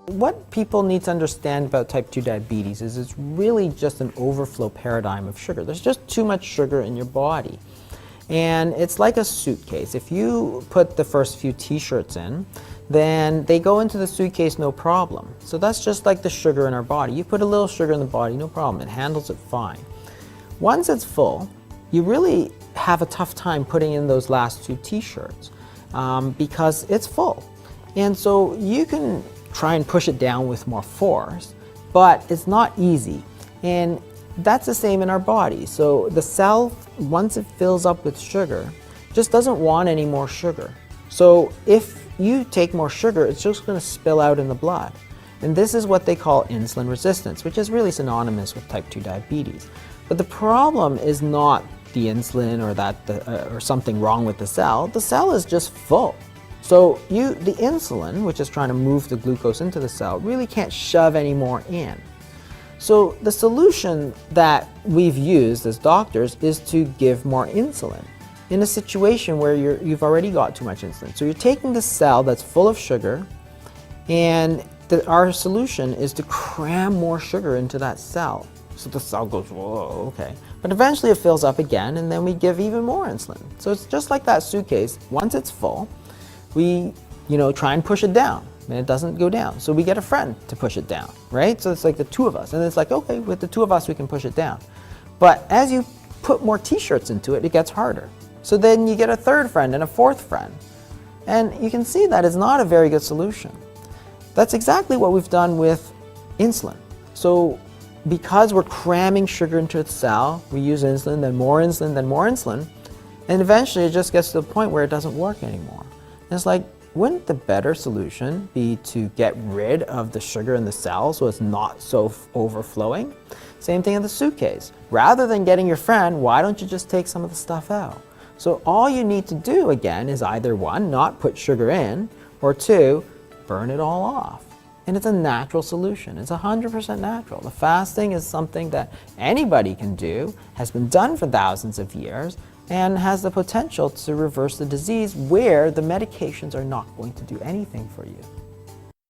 What people need to understand about type 2 diabetes is it's really just an overflow paradigm of sugar. There's just too much sugar in your body. And it's like a suitcase. If you put the first few t-shirts in, then they go into the suitcase no problem. So that's just like the sugar in our body. You put a little sugar in the body, no problem. It handles it fine. Once it's full, you really have a tough time putting in those last two t-shirts because it's full. And so you can try and push it down with more force, but it's not easy. And that's the same in our body. So the cell, once it fills up with sugar, just doesn't want any more sugar. So if you take more sugar, it's just going to spill out in the blood. And this is what they call insulin resistance, which is really synonymous with type 2 diabetes. But the problem is not the insulin or something wrong with the cell. The cell is just full. So the insulin, which is trying to move the glucose into the cell, really can't shove any more in. So the solution that we've used as doctors is to give more insulin in a situation where you've already got too much insulin. So you're taking the cell that's full of sugar, and our solution is to cram more sugar into that cell. So the cell goes, whoa, okay. But eventually it fills up again, and then we give even more insulin. So it's just like that suitcase. Once it's full, we try and push it down, and it doesn't go down. So we get a friend to push it down, right? So it's like the two of us, and it's like, okay, with the two of us we can push it down. But as you put more t-shirts into it, it gets harder. So then you get a third friend and a fourth friend. And you can see that is not a very good solution. That's exactly what we've done with insulin. So because we're cramming sugar into the cell, we use insulin, then more insulin, then more insulin, and eventually it just gets to the point where it doesn't work anymore. And it's like, wouldn't the better solution be to get rid of the sugar in the cell so it's not so overflowing? Same thing in the suitcase. Rather than getting your friend, why don't you just take some of the stuff out? So all you need to do again is either one, not put sugar in, or two, burn it all off. And it's a natural solution. It's 100% natural. The fasting is something that anybody can do, has been done for thousands of years, and has the potential to reverse the disease where the medications are not going to do anything for you.